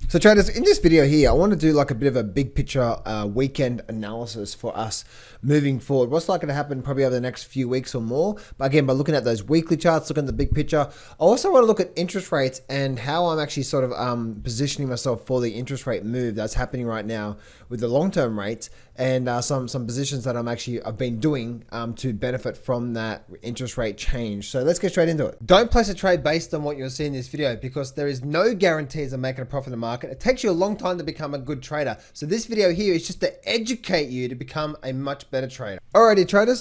So traders, in this video here, I want to do like a bit of a big picture weekend analysis for us moving forward. What's likely to happen probably over the next few weeks or more. But again, by looking at those weekly charts, looking at the big picture, I also want to look at interest rates and how I'm actually sort of positioning myself for the interest rate move that's happening right now with the long-term rates, and some positions that I've been doing to benefit from that interest rate change. So let's get straight into it. Don't place a trade based on what you're seeing in this video, because there is no guarantees of making a profit in the market. It takes you a long time to become a good trader. So this video here is just to educate you to become a much better trader. Alrighty traders,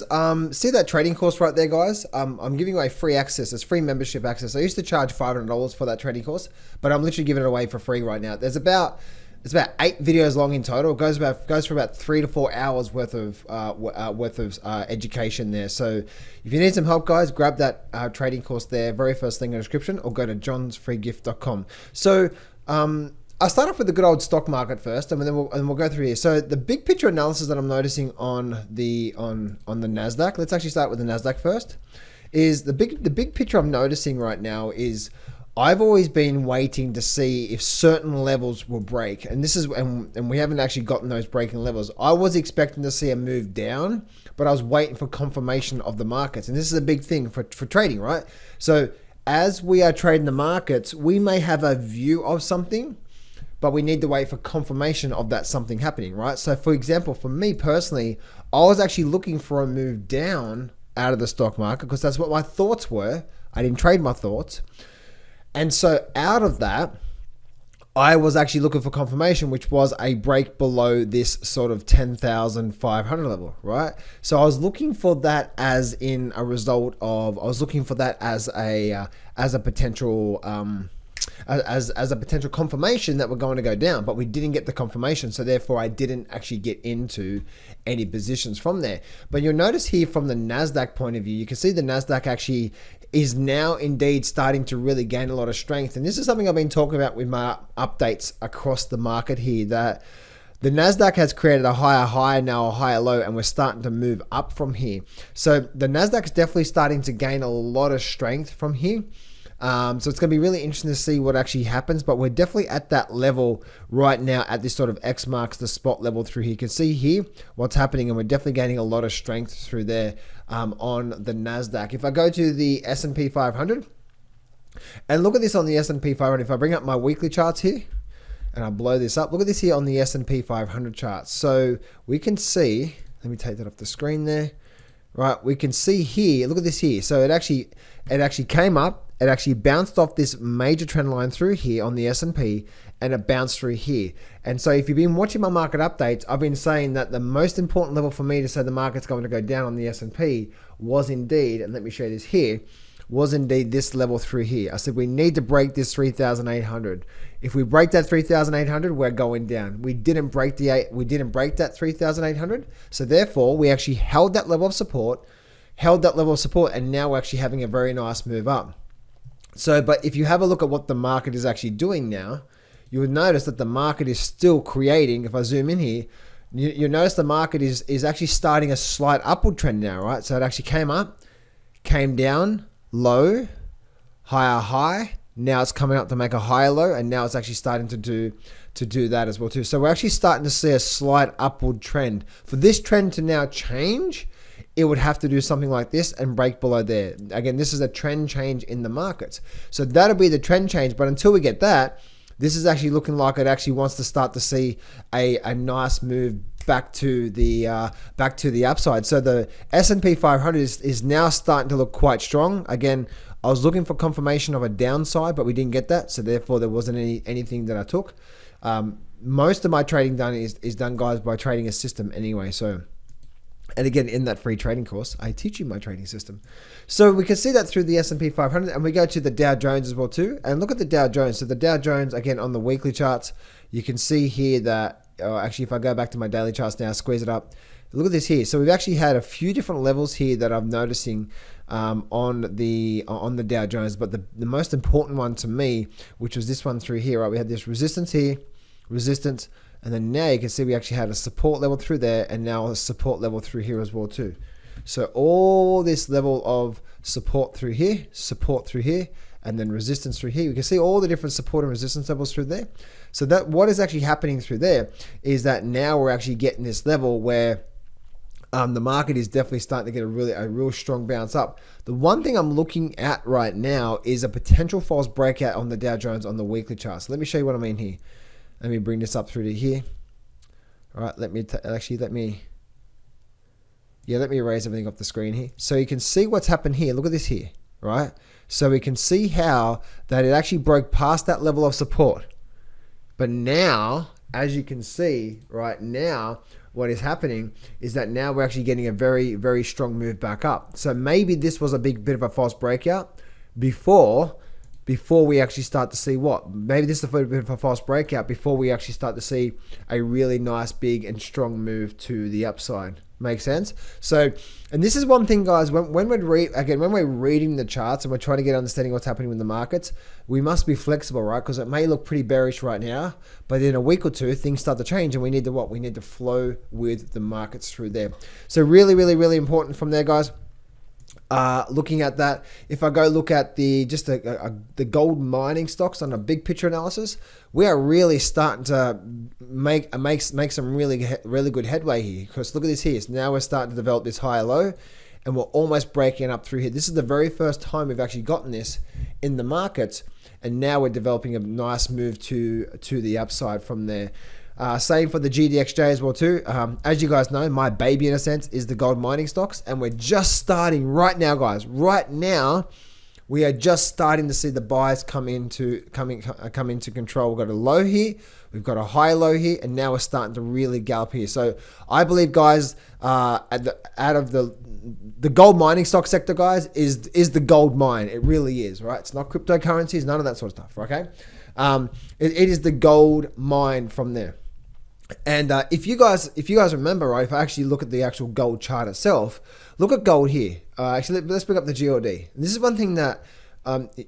see that trading course right there, guys? I'm giving away free access. It's free membership access. I used to charge $500 for that trading course, but I'm literally giving it away for free right now. It's about 8 videos long in total. It goes for about 3 to 4 hours worth of education there. So if you need some help, guys, grab that trading course there, very first link in the description, or go to johnsfreegift.com. So I'll start off with the good old stock market first, and then we'll go through here. So the big picture analysis that I'm noticing on the Nasdaq. Let's actually start with the Nasdaq first. Is the big picture I'm noticing right now is I've always been waiting to see if certain levels will break, and we haven't actually gotten those breaking levels. I was expecting to see a move down, but I was waiting for confirmation of the markets, and this is a big thing for trading, right? So as we are trading the markets, we may have a view of something, but we need to wait for confirmation of that something happening, right? So for example, for me personally, I was actually looking for a move down out of the stock market because that's what my thoughts were. I didn't trade my thoughts. And so out of that, I was actually looking for confirmation, which was a break below this sort of 10,500 level, right? So I was looking for that as in a result of, I was looking for that as a potential, as a potential confirmation that we're going to go down, but we didn't get the confirmation. So therefore I didn't actually get into any positions from there. But you'll notice here from the Nasdaq point of view, you can see the Nasdaq actually is now indeed starting to really gain a lot of strength. And this is something I've been talking about with my updates across the market here, that the Nasdaq has created a higher high, now a higher low, and we're starting to move up from here. So the Nasdaq is definitely starting to gain a lot of strength from here. So it's going to be really interesting to see what actually happens, but we're definitely at that level right now at this sort of X marks the spot level through here. You can see here what's happening, and we're definitely gaining a lot of strength through there on the Nasdaq. If I go to the S&P 500 and look at this on the S&P 500, if I bring up my weekly charts here and I blow this up, look at this here on the S&P 500 charts. So we can see, let me take that off the screen there. Right, we can see here, look at this here. So it actually came up. It actually bounced off this major trend line through here on the S&P, and it bounced through here. And so if you've been watching my market updates, I've been saying that the most important level for me to say the market's going to go down on the S&P was indeed, and let me show you this here, was indeed this level through here. I said we need to break this 3,800. If we break that 3,800, we're going down. We didn't break that 3,800. So therefore, we actually held that level of support, and now we're actually having a very nice move up. So, but if you have a look at what the market is actually doing now, you would notice that the market is still creating. If I zoom in here, you'll notice the market is actually starting a slight upward trend now, right? So it actually came up, came down, low, higher high. Now it's coming up to make a higher low, and now it's actually starting to do that as well too. So we're actually starting to see a slight upward trend. For this trend to now change, it would have to do something like this and break below there. Again, this is a trend change in the markets. So that'll be the trend change. But until we get that, this is actually looking like it actually wants to start to see a nice move back to the upside. So the S&P 500 is now starting to look quite strong. Again, I was looking for confirmation of a downside, but we didn't get that. So therefore, there wasn't anything that I took. Most of my trading is done, guys, by trading a system anyway. So. And again, in that free trading course, I teach you my trading system. So we can see that through the S&P 500, and we go to the Dow Jones as well too. And look at the Dow Jones. So the Dow Jones, again, on the weekly charts, you can see here that, actually, if I go back to my daily charts now, squeeze it up, look at this here. So we've actually had a few different levels here that I'm noticing on the Dow Jones. But the most important one to me, which was this one through here, right? We had this resistance here, resistance, and then now you can see we actually had a support level through there, and now a support level through here as well too. So all this level of support through here, and then resistance through here. You can see all the different support and resistance levels through there. So that what is actually happening through there is that now we're actually getting this level where the market is definitely starting to get a real strong bounce up. The one thing I'm looking at right now is a potential false breakout on the Dow Jones on the weekly chart. So let me show you what I mean here. Let me bring this up through to here. All right, let me erase everything off the screen here. So you can see what's happened here. Look at this here, right? So we can see how that it actually broke past that level of support. But now, as you can see right now, what is happening is that now we're actually getting a very, very strong move back up. So maybe this was a big bit of a false breakout before we actually start to see what? Maybe this is a bit of a false breakout before we actually start to see a really nice, big and strong move to the upside. Make sense? So, and this is one thing, guys, when we're reading the charts and we're trying to get understanding what's happening with the markets, we must be flexible, right? Because it may look pretty bearish right now, but in a week or two, things start to change and we need to what? We need to flow with the markets through there. So really, really, really important from there, guys. Looking at that, if I go look at the gold mining stocks on a big picture analysis, we are really starting to make some really good headway here. Because look at this here. So now we're starting to develop this higher low, and we're almost breaking up through here. This is the very first time we've actually gotten this in the markets, and now we're developing a nice move to the upside from there. Same for the GDXJ as well too. As you guys know, my baby in a sense is the gold mining stocks, and we're just starting right now, guys. Right now, we are just starting to see the buys come into control. We've got a low here, we've got a high low here, and now we're starting to really gallop here. So I believe, guys, out of the gold mining stock sector, guys, is the gold mine. It really is, right? It's not cryptocurrencies, none of that sort of stuff. Okay, it is the gold mine from there. And if you guys remember, right, if I actually look at the actual gold chart itself, look at gold here. Actually, let's bring up the GOD. This is one thing that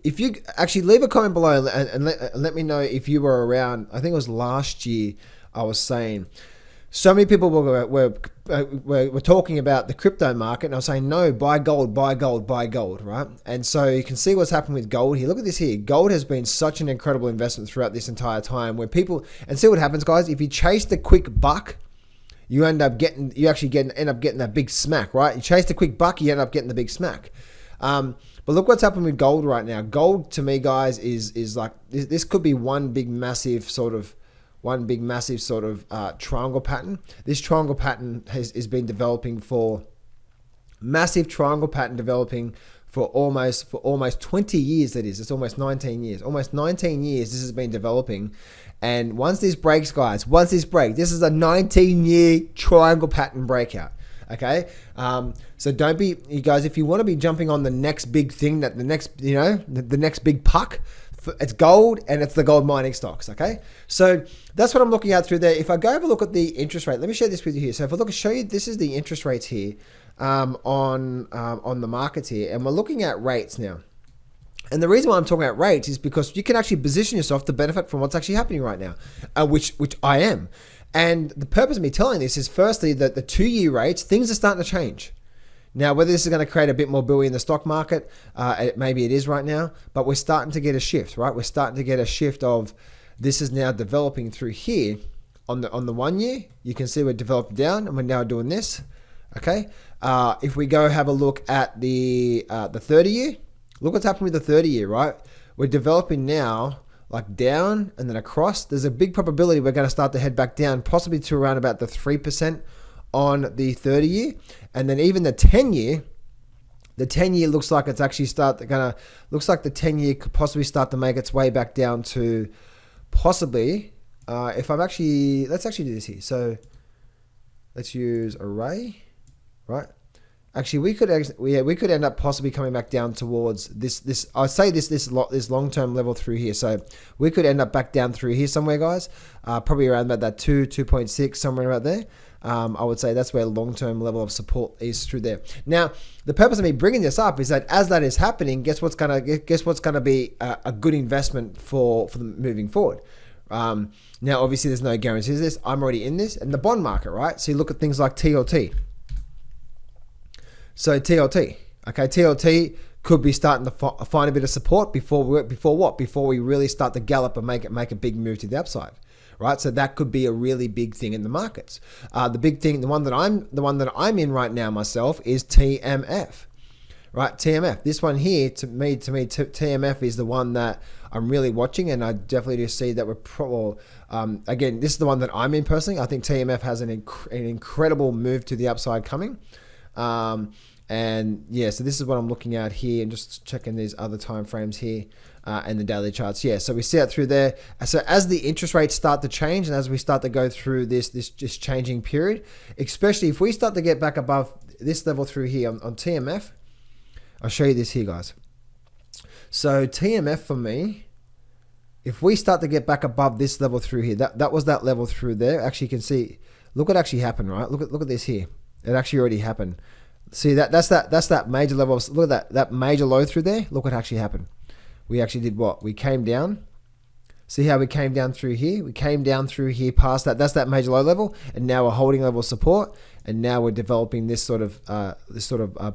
if you actually leave a comment below and let me know if you were around. I think it was last year I was saying, so many people were talking about the crypto market, and I was saying, no, buy gold, buy gold, buy gold, right? And so you can see what's happened with gold here. Look at this here. Gold has been such an incredible investment throughout this entire time, where people, and see what happens, guys. If you chase the quick buck, you end up getting that big smack, right? You chase the quick buck, you end up getting the big smack. But look what's happened with gold right now. Gold, to me, guys, is like this could be one big massive sort of triangle pattern. This triangle pattern has been developing for almost 20 years. That is, it's almost 19 years. Almost 19 years this has been developing. And once this breaks, guys, this is a 19-year triangle pattern breakout. Okay, so don't be, you guys, if you want to be jumping on the next big thing, the next big puck, it's gold, and it's the gold mining stocks. Okay, so that's what I'm looking at through there. If I go have a look at the interest rate, let me share this with you here. So if I show you, this is the interest rates here on the markets here, and we're looking at rates now. And the reason why I'm talking about rates is because you can actually position yourself to benefit from what's actually happening right now, which I am. And the purpose of me telling this is, firstly, that the 2-year rates, things are starting to change. Now, whether this is going to create a bit more buoy in the stock market, maybe it is right now, but we're starting to get a shift, right? We're starting to get a shift of this is now developing through here on the 1 year. You can see we're developing down, and we're now doing this. Okay, if we go have a look at the 30 year, look what's happened with the 30 year, right? We're developing now like down and then across. There's a big probability we're going to start to head back down, possibly to around about the 3% on the 30 year. And then even the 10 year, looks like it's actually looks like the 10 year could possibly start to make its way back down to possibly, let's actually do this here. So let's use array, right? Actually, we could end up possibly coming back down towards this. I'd say this long-term level through here. So we could end up back down through here somewhere, guys. Probably around about that 2.6, somewhere about there. I would say that's where long-term level of support is through there. Now, the purpose of me bringing this up is that as that is happening, guess what's gonna be a good investment for them moving forward. Now, obviously, there's no guarantees of this. I'm already in this, and the bond market, right? So you look at things like TLT. So TLT, okay, TLT could be starting to find a bit of support before we really start to gallop and make a big move to the upside, right? So that could be a really big thing in the markets. The big thing, the one that I'm in right now myself is TMF, right? TMF. This one here, to me, TMF is the one that I'm really watching, and I definitely do see that we're probably, again, this is the one that I'm in personally. I think TMF has an incredible move to the upside coming. And yeah, so this is what I'm looking at here, and just checking these other time frames here and the daily charts. Yeah, so we see it through there. So as the interest rates start to change, and as we start to go through this changing period, especially if we start to get back above this level through here on TMF, I'll show you this here, guys. So TMF for me, if we start to get back above this level through here, that was that level through there. Actually, you can see, look what actually happened, right? Look at this here. It actually already happened. See that's that major level. Look at that major low through there. Look what actually happened. We actually did what? We came down. See how we came down through here? We came down through here past that. That's that major low level, and now we're holding level support, and now we're developing this sort of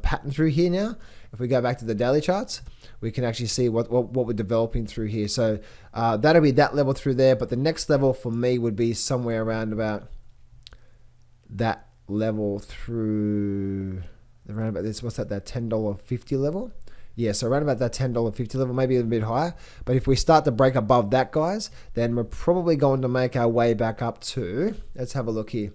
pattern through here now. If we go back to the daily charts, we can actually see what we're developing through here. So that'll be that level through there. But the next level for me would be somewhere around about that level through around about this. What's that $10.50 level? Yeah, so around about that $10.50 level, maybe a little bit higher. But if we start to break above that, guys, then we're probably going to make our way back up to, let's have a look here.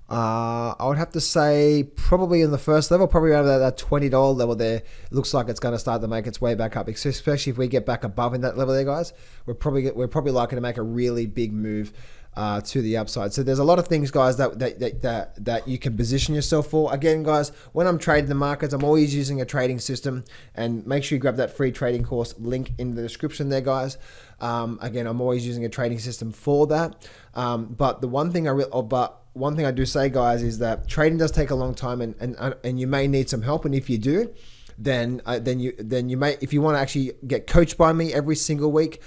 I would have to say probably in the first level, probably around that $20 level there. It looks like it's going to start to make its way back up, especially if we get back above in that level there, guys. We're probably likely to make a really big move to the upside. So there's a lot of things, guys, that you can position yourself for. Again, guys, when I'm trading the markets, I'm always using a trading system, and make sure you grab that free trading course link in the description there, guys. Again, I'm always using a trading system for that. But the one thing one thing I do say, guys, is that trading does take a long time, and you may need some help. And if you do, then you may, if you want to actually get coached by me every single week,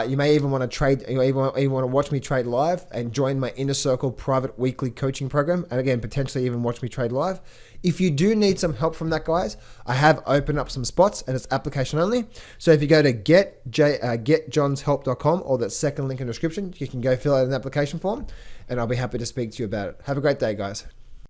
you may even want to trade, even want to watch me trade live and join my Inner Circle private weekly coaching program, and again, potentially even watch me trade live. If you do need some help from that, guys, I have opened up some spots, and it's application only. So if you go to getjohnshelp.com, or that second link in the description, you can go fill out an application form, and I'll be happy to speak to you about it. Have a great day, guys.